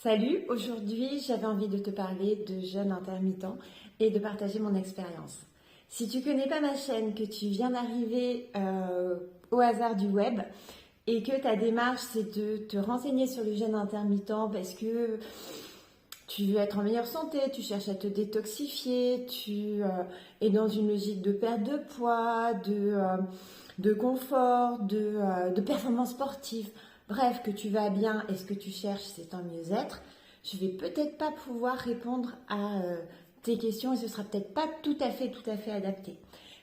Salut, aujourd'hui j'avais envie de te parler de jeûne intermittent et de partager mon expérience. Si tu connais pas ma chaîne, que tu viens d'arriver au hasard du web et que ta démarche c'est de te renseigner sur le jeûne intermittent parce que tu veux être en meilleure santé, tu cherches à te détoxifier, tu es dans une logique de perte de poids, de confort, de performance sportive. Bref, que tu vas bien et ce que tu cherches, c'est un mieux-être. Je vais peut-être pas pouvoir répondre à tes questions et ce sera peut-être pas tout à fait adapté.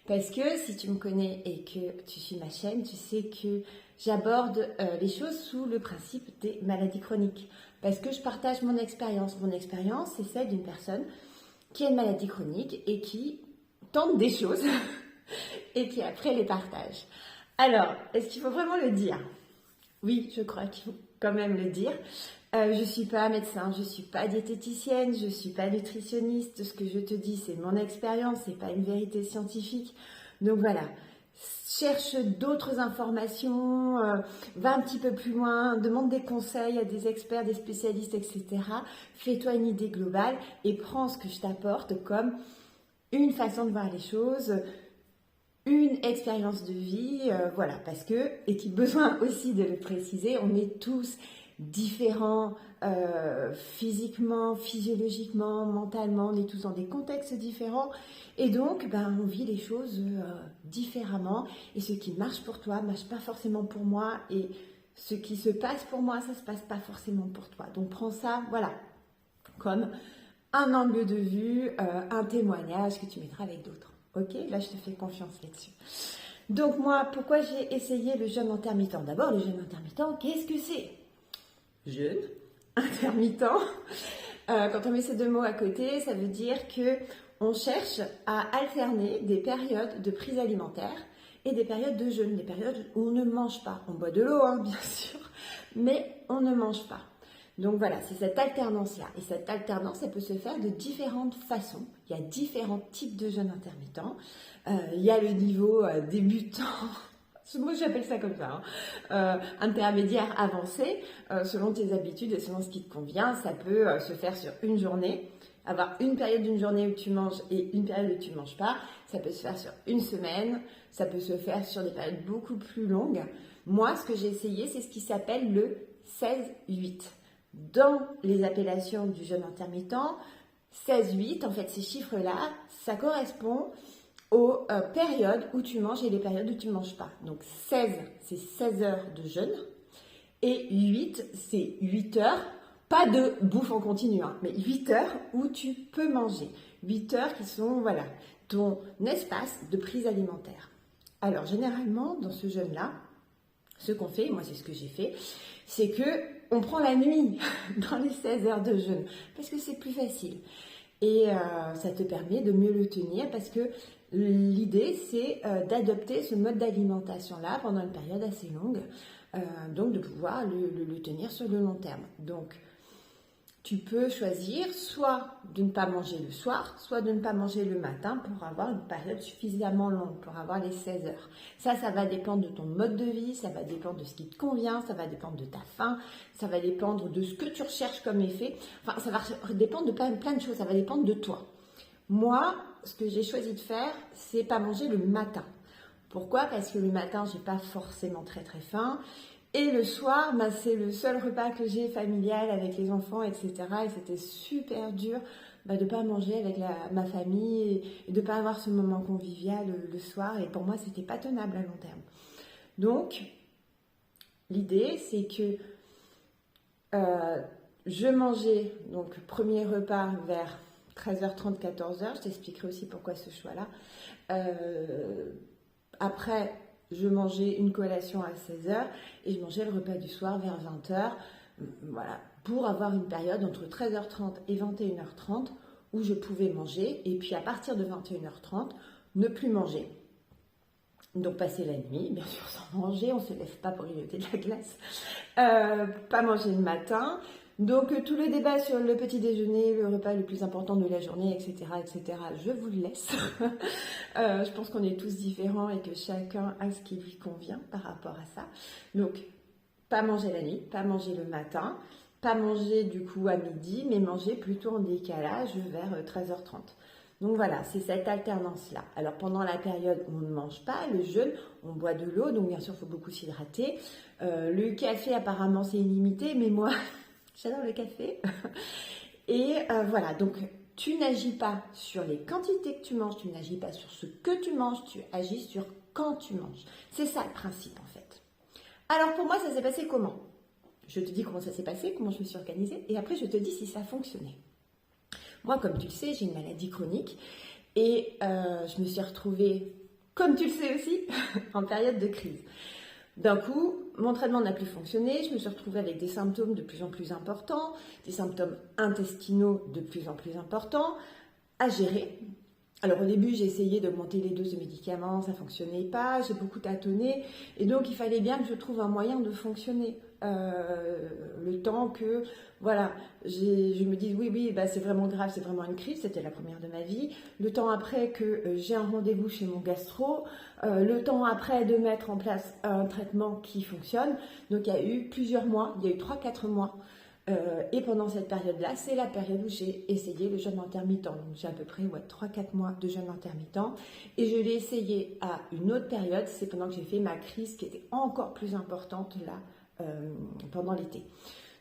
Parce que si tu me connais et que tu suis ma chaîne, tu sais que j'aborde les choses sous le principe des maladies chroniques. Parce que je partage mon expérience. Mon expérience, c'est celle d'une personne qui a une maladie chronique et qui tente des choses et qui après les partage. Alors, est-ce qu'il faut vraiment le dire ? Oui, je crois qu'il faut quand même le dire. Je ne suis pas médecin, je ne suis pas diététicienne, je ne suis pas nutritionniste. Ce que je te dis, c'est mon expérience, ce n'est pas une vérité scientifique. Donc voilà, cherche d'autres informations, va un petit peu plus loin, demande des conseils à des experts, des spécialistes, etc. Fais-toi une idée globale et prends ce que je t'apporte comme une façon de voir les choses, une expérience de vie, voilà, parce que, est-il besoin aussi de le préciser, on est tous différents physiquement, physiologiquement, mentalement, on est tous dans des contextes différents et donc on vit les choses différemment et ce qui marche pour toi ne marche pas forcément pour moi et ce qui se passe pour moi, ça ne se passe pas forcément pour toi. Donc prends ça, voilà, comme un angle de vue, un témoignage que tu mettras avec d'autres. Ok, là je te fais confiance là-dessus. Donc moi, pourquoi j'ai essayé le jeûne intermittent ? D'abord, le jeûne intermittent, qu'est-ce que c'est ? Jeûne intermittent. Quand on met ces deux mots à côté, ça veut dire que on cherche à alterner des périodes de prise alimentaire et des périodes de jeûne, des périodes où on ne mange pas. On boit de l'eau, bien sûr, mais on ne mange pas. Donc voilà, c'est cette alternance-là. Et cette alternance, elle peut se faire de différentes façons. Il y a différents types de jeûne intermittent. Il y a le niveau débutant, moi j'appelle ça comme ça, intermédiaire, avancé, selon tes habitudes et selon ce qui te convient. Ça peut se faire sur une journée, avoir une période d'une journée où tu manges et une période où tu ne manges pas. Ça peut se faire sur une semaine, ça peut se faire sur des périodes beaucoup plus longues. Moi, ce que j'ai essayé, c'est ce qui s'appelle le 16-8. Dans les appellations du jeûne intermittent, 16-8, en fait, ces chiffres-là, ça correspond aux périodes où tu manges et les périodes où tu ne manges pas. Donc 16, c'est 16 heures de jeûne et 8, c'est 8 heures, pas de bouffe en continu, mais 8 heures où tu peux manger. 8 heures qui sont, voilà, ton espace de prise alimentaire. Alors, généralement, dans ce jeûne-là, ce qu'on fait, moi c'est ce que j'ai fait, c'est que on prend la nuit dans les 16 heures de jeûne parce que c'est plus facile et ça te permet de mieux le tenir parce que l'idée c'est d'adopter ce mode d'alimentation là pendant une période assez longue, donc de pouvoir le tenir sur le long terme. Donc tu peux choisir soit de ne pas manger le soir, soit de ne pas manger le matin pour avoir une période suffisamment longue, pour avoir les 16 heures. Ça va dépendre de ton mode de vie, ça va dépendre de ce qui te convient, ça va dépendre de ta faim, ça va dépendre de ce que tu recherches comme effet. Enfin, ça va dépendre de plein de choses, ça va dépendre de toi. Moi, ce que j'ai choisi de faire, c'est pas manger le matin. Pourquoi ? Parce que le matin, j'ai pas forcément très faim. Et le soir, c'est le seul repas que j'ai familial avec les enfants, etc. Et c'était super dur de ne pas manger avec ma famille et de ne pas avoir ce moment convivial le soir. Et pour moi, c'était pas tenable à long terme. Donc, l'idée, c'est que je mangeais, donc premier repas vers 13h30, 14h. Je t'expliquerai aussi pourquoi ce choix-là. Après, je mangeais une collation à 16h et je mangeais le repas du soir vers 20h, voilà, pour avoir une période entre 13h30 et 21h30 où je pouvais manger et puis à partir de 21h30, ne plus manger. Donc passer la nuit, bien sûr sans manger, on ne se lève pas pour grignoter de la glace, pas manger le matin. Donc tout le débat sur le petit déjeuner, le repas le plus important de la journée, etc., je vous le laisse. Je pense qu'on est tous différents et que chacun a ce qui lui convient par rapport à ça. Donc, pas manger la nuit, pas manger le matin. pas manger du coup à midi, mais manger plutôt en décalage vers 13h30. Donc voilà, c'est cette alternance-là. Alors pendant la période où on ne mange pas, le jeûne, on boit de l'eau, donc bien sûr il faut beaucoup s'hydrater. Le café apparemment c'est illimité, mais moi j'adore le café. Et voilà, donc tu n'agis pas sur les quantités que tu manges, tu n'agis pas sur ce que tu manges, tu agis sur quand tu manges. C'est ça le principe en fait. Alors pour moi ça s'est passé comment? Je te dis comment ça s'est passé, comment je me suis organisée, et après je te dis si ça a fonctionné. Moi, comme tu le sais, j'ai une maladie chronique et je me suis retrouvée, comme tu le sais aussi, en période de crise. D'un coup, mon traitement n'a plus fonctionné, je me suis retrouvée avec des symptômes de plus en plus importants, des symptômes intestinaux de plus en plus importants à gérer. Alors au début, j'ai essayé d'augmenter les doses de médicaments, ça ne fonctionnait pas, j'ai beaucoup tâtonné et donc il fallait bien que je trouve un moyen de fonctionner. Le temps que, voilà, je me dis oui, bah, c'est vraiment grave, c'est vraiment une crise, c'était la première de ma vie. Le temps après que j'ai un rendez-vous chez mon gastro, le temps après de mettre en place un traitement qui fonctionne. Donc il y a eu plusieurs mois, il y a eu 3-4 mois. Et pendant cette période-là, c'est la période où j'ai essayé le jeûne intermittent. Donc j'ai à peu près 3-4 mois de jeûne intermittent. Et je l'ai essayé à une autre période, c'est pendant que j'ai fait ma crise qui était encore plus importante là, pendant l'été.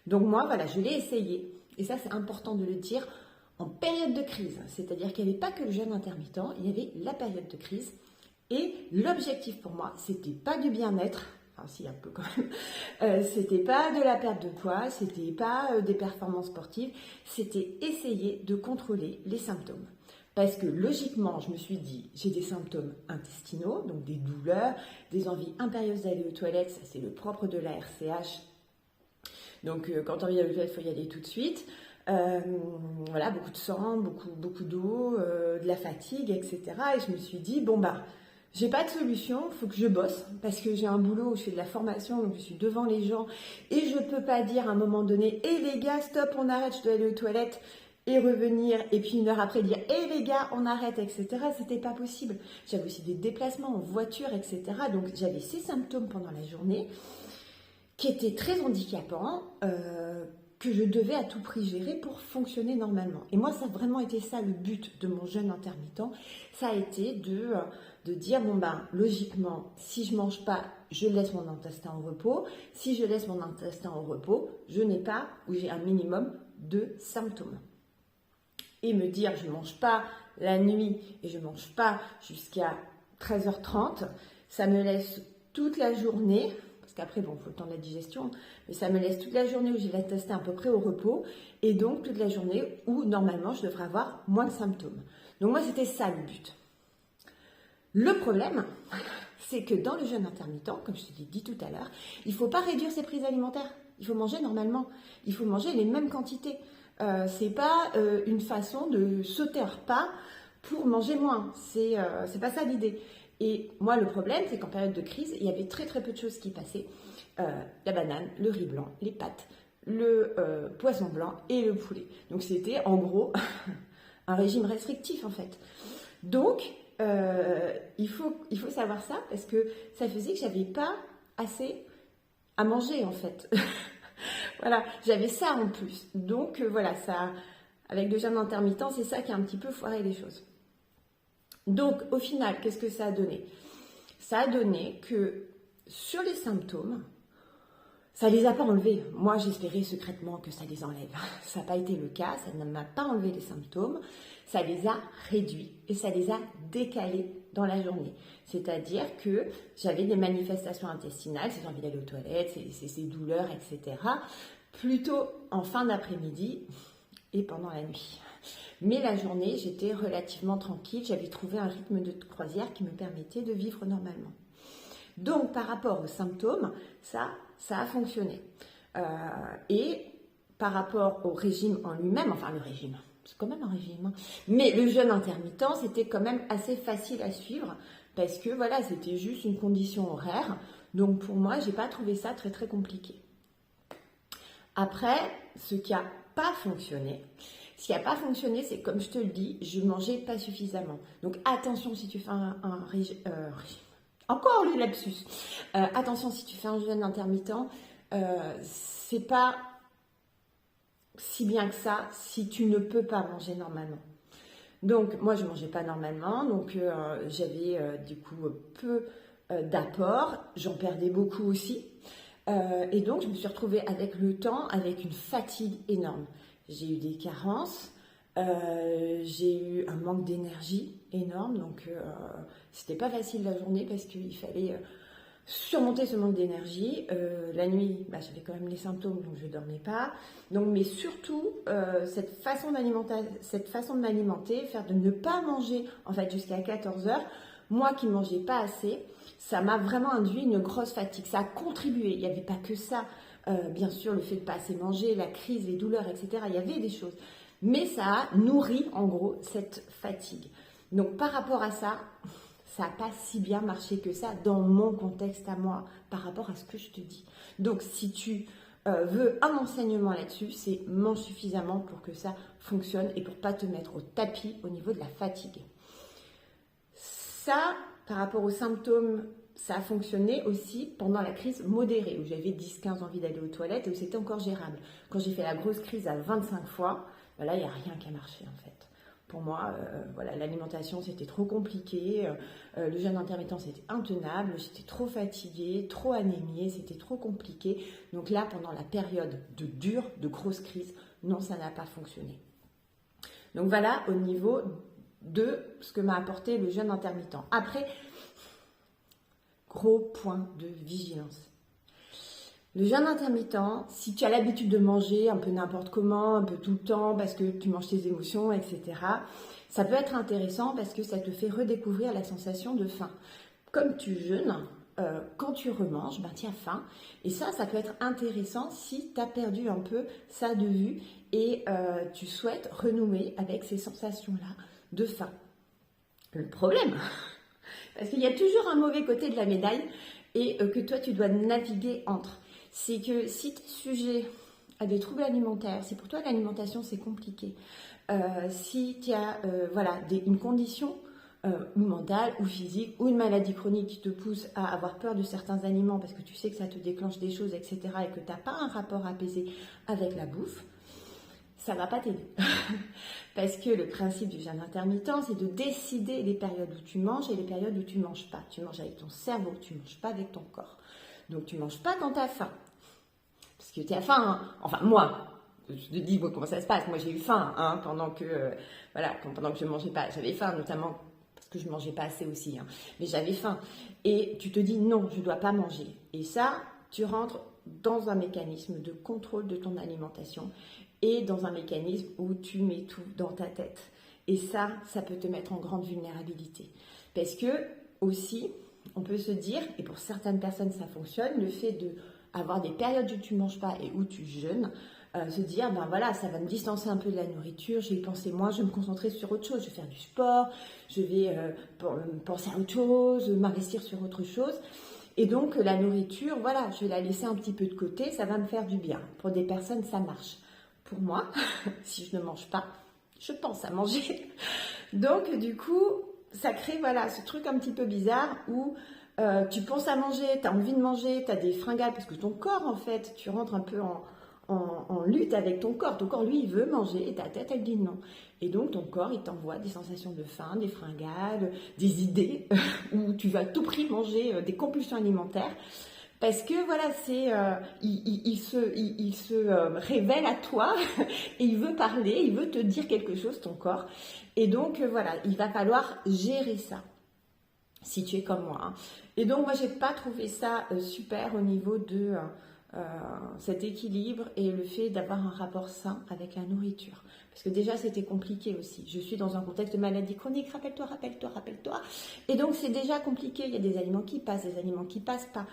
Donc moi, voilà, je l'ai essayé. Et ça, c'est important de le dire en période de crise. C'est-à-dire qu'il n'y avait pas que le jeûne intermittent, il y avait la période de crise. Et l'objectif pour moi, c'était pas du bien-être. Enfin, si, un peu quand même. C'était pas de la perte de poids, c'était pas des performances sportives, c'était essayer de contrôler les symptômes. Parce que logiquement, je me suis dit, j'ai des symptômes intestinaux, donc des douleurs, des envies impérieuses d'aller aux toilettes, ça c'est le propre de la RCH. Donc quand on vient aux toilettes, il faut y aller tout de suite. Voilà, beaucoup de sang, beaucoup d'eau, de la fatigue, etc. Et je me suis dit, bon bah, j'ai pas de solution, il faut que je bosse parce que j'ai un boulot où je fais de la formation, donc je suis devant les gens et je peux pas dire à un moment donné, les gars, stop, on arrête, je dois aller aux toilettes et revenir et puis une heure après dire, les gars, on arrête, etc. C'était pas possible. J'avais aussi des déplacements en voiture, etc. Donc j'avais ces symptômes pendant la journée qui étaient très handicapants, que je devais à tout prix gérer pour fonctionner normalement. Et moi, ça a vraiment été ça le but de mon jeûne intermittent. Ça a été de dire, bon ben, logiquement, si je mange pas, je laisse mon intestin au repos. Si je laisse mon intestin au repos, je n'ai pas, ou j'ai un minimum de symptômes. Et me dire, je ne mange pas la nuit et je ne mange pas jusqu'à 13h30, ça me laisse toute la journée, parce qu'après, bon, il faut le temps de la digestion, mais ça me laisse toute la journée où j'ai l'intestin à peu près au repos, et donc toute la journée où, normalement, je devrais avoir moins de symptômes. Donc moi, c'était ça le but. Le problème, c'est que dans le jeûne intermittent, comme je te l'ai dit tout à l'heure, il ne faut pas réduire ses prises alimentaires. Il faut manger normalement. Il faut manger les mêmes quantités. C'est pas une façon de sauter un repas pour manger moins. C'est pas ça l'idée. Et moi, le problème, c'est qu'en période de crise, il y avait très très peu de choses qui passaient. La banane, le riz blanc, les pâtes, le poisson blanc et le poulet. Donc c'était en gros un régime restrictif en fait. Donc il faut savoir ça parce que ça faisait que j'avais pas assez à manger en fait. Voilà, j'avais ça en plus. Donc voilà, ça, avec le jeûne intermittent, c'est ça qui a un petit peu foiré les choses. Donc au final, qu'est-ce que ça a donné? Ça a donné que sur les symptômes, ça les a pas enlevés. Moi, j'espérais secrètement que ça les enlève. Ça n'a pas été le cas, ça ne m'a pas enlevé les symptômes, ça les a réduits et ça les a décalés dans la journée. C'est-à-dire que j'avais des manifestations intestinales, ces envies d'aller aux toilettes, ces douleurs, etc., plutôt en fin d'après-midi et pendant la nuit. Mais la journée, j'étais relativement tranquille, j'avais trouvé un rythme de croisière qui me permettait de vivre normalement. Donc, par rapport aux symptômes, ça a fonctionné. Et par rapport au régime en lui-même, enfin le régime, c'est quand même un régime, hein, mais le jeûne intermittent, c'était quand même assez facile à suivre parce que voilà, c'était juste une condition horaire. Donc pour moi, j'ai pas trouvé ça très très compliqué. Après, ce qui n'a pas fonctionné, c'est comme je te le dis, je mangeais pas suffisamment. Donc attention si tu fais un régime. Encore le lapsus. Attention si tu fais un jeûne intermittent, c'est pas si bien que ça si tu ne peux pas manger normalement. Donc moi je mangeais pas normalement, donc j'avais du coup peu d'apport, j'en perdais beaucoup aussi. Et donc je me suis retrouvée avec le temps avec une fatigue énorme. J'ai eu des carences, j'ai eu un manque d'énergie énorme, donc c'était pas facile la journée parce qu'il fallait surmonter ce manque d'énergie. La nuit, j'avais quand même les symptômes, donc je ne dormais pas. Donc, mais surtout, cette façon de m'alimenter, faire de ne pas manger en fait jusqu'à 14 heures, moi qui ne mangeais pas assez, ça m'a vraiment induit une grosse fatigue. Ça a contribué, il n'y avait pas que ça. Bien sûr, le fait de ne pas assez manger, la crise, les douleurs, etc. Il y avait des choses. Mais ça a nourri en gros cette fatigue. Donc par rapport à ça, ça n'a pas si bien marché que ça dans mon contexte à moi par rapport à ce que je te dis. Donc si tu veux un enseignement là-dessus, c'est mange suffisamment pour que ça fonctionne et pour pas te mettre au tapis au niveau de la fatigue. Ça, par rapport aux symptômes, ça a fonctionné aussi pendant la crise modérée où j'avais 10-15 envie d'aller aux toilettes et où c'était encore gérable. Quand j'ai fait la grosse crise à 25 fois, là, il n'y a rien qui a marché en fait. Pour moi, voilà, l'alimentation, c'était trop compliqué. Le jeûne intermittent, c'était intenable. J'étais trop fatiguée, trop anémiée, c'était trop compliqué. Donc là, pendant la période de grosse crise, non, ça n'a pas fonctionné. Donc voilà, au niveau de ce que m'a apporté le jeûne intermittent. Après, gros point de vigilance. Le jeûne intermittent, si tu as l'habitude de manger un peu n'importe comment, un peu tout le temps, parce que tu manges tes émotions, etc., ça peut être intéressant parce que ça te fait redécouvrir la sensation de faim. Comme tu jeûnes, quand tu remanges, tu as faim. Et ça peut être intéressant si tu as perdu un peu ça de vue et tu souhaites renouer avec ces sensations-là de faim. Le problème, parce qu'il y a toujours un mauvais côté de la médaille et que toi tu dois naviguer entre. C'est que si tu es sujet à des troubles alimentaires, si pour toi l'alimentation c'est compliqué, si tu as une condition mentale ou physique ou une maladie chronique qui te pousse à avoir peur de certains aliments parce que tu sais que ça te déclenche des choses, etc. et que tu n'as pas un rapport apaisé avec la bouffe, ça ne va pas t'aider. Parce que le principe du jeûne intermittent, c'est de décider les périodes où tu manges et les périodes où tu ne manges pas. Tu manges avec ton cerveau, tu ne manges pas avec ton corps. Donc tu ne manges pas quand tu as faim. Parce que tu as faim, hein. Enfin moi, je te dis comment ça se passe. Moi j'ai eu faim pendant que je ne mangeais pas. J'avais faim notamment parce que je ne mangeais pas assez aussi. Mais j'avais faim. Et tu te dis non, je ne dois pas manger. Et ça, tu rentres dans un mécanisme de contrôle de ton alimentation et dans un mécanisme où tu mets tout dans ta tête. Et ça peut te mettre en grande vulnérabilité. Parce que aussi, on peut se dire, et pour certaines personnes ça fonctionne, le fait d'avoir des périodes où tu ne manges pas et où tu jeûnes, se dire, ça va me distancer un peu de la nourriture, je vais y penser moins, je vais me concentrer sur autre chose, je vais faire du sport, je vais penser à autre chose, m'investir sur autre chose. Et donc la nourriture, je vais la laisser un petit peu de côté, ça va me faire du bien. Pour des personnes, ça marche. Pour moi, si je ne mange pas, je pense à manger. Donc du coup, ça crée ce truc un petit peu bizarre où tu penses à manger, tu as envie de manger, tu as des fringales, parce que ton corps, en fait, tu rentres un peu en lutte avec ton corps. Ton corps, lui, il veut manger et ta tête, elle dit non. Et donc, ton corps, il t'envoie des sensations de faim, des fringales, des idées où tu vas à tout prix manger des compulsions alimentaires. Parce que il se révèle à toi et il veut parler, il veut te dire quelque chose, ton corps. Et donc, il va falloir gérer ça, si tu es comme moi. Et donc, moi, je n'ai pas trouvé ça super au niveau de cet équilibre et le fait d'avoir un rapport sain avec la nourriture. Parce que déjà, c'était compliqué aussi. Je suis dans un contexte de maladie chronique, rappelle-toi. Et donc, c'est déjà compliqué. Il y a des aliments qui passent, des aliments qui passent pas.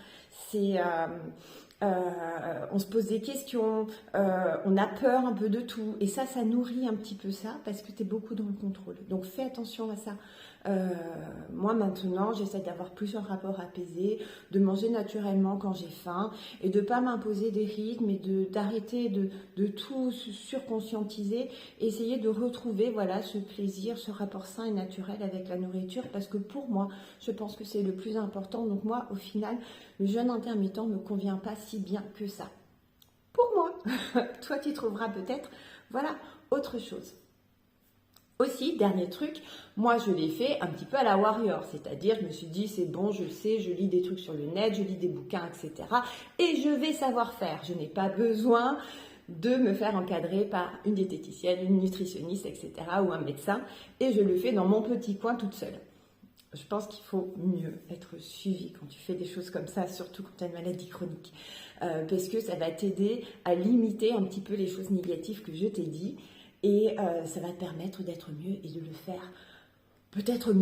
On se pose des questions, on a peur un peu de tout. Et ça nourrit un petit peu ça parce que tu es beaucoup dans le contrôle. Donc, fais attention à ça. Moi maintenant j'essaie d'avoir plus un rapport apaisé, de manger naturellement quand j'ai faim et de pas m'imposer des rythmes et d'arrêter de tout surconscientiser, essayer de retrouver ce plaisir, ce rapport sain et naturel avec la nourriture parce que pour moi je pense que c'est le plus important. Donc moi au final le jeûne intermittent ne me convient pas si bien que ça pour moi. toi tu trouveras peut-être, voilà, autre chose. Aussi, dernier truc, moi je l'ai fait un petit peu à la warrior, c'est-à-dire je me suis dit c'est bon, je sais, je lis des trucs sur le net, je lis des bouquins, etc. Et je vais savoir faire, je n'ai pas besoin de me faire encadrer par une diététicienne, une nutritionniste, etc. ou un médecin, et je le fais dans mon petit coin toute seule. Je pense qu'il faut mieux être suivi quand tu fais des choses comme ça, surtout quand tu as une maladie chronique, parce que ça va t'aider à limiter un petit peu les choses négatives que je t'ai dit, et ça va te permettre d'être mieux et de le faire peut-être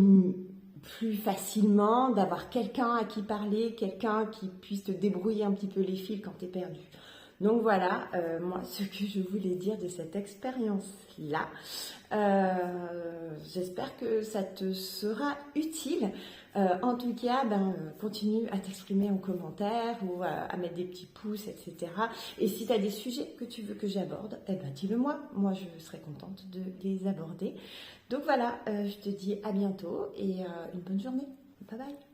plus facilement, d'avoir quelqu'un à qui parler, quelqu'un qui puisse te débrouiller un petit peu les fils quand tu es perdu. Donc voilà, moi, ce que je voulais dire de cette expérience-là. J'espère que ça te sera utile. En tout cas, continue à t'exprimer en commentaire ou à mettre des petits pouces, etc. Et si tu as des sujets que tu veux que j'aborde, dis-le moi. Moi, je serai contente de les aborder. Donc voilà, je te dis à bientôt et une bonne journée. Bye bye.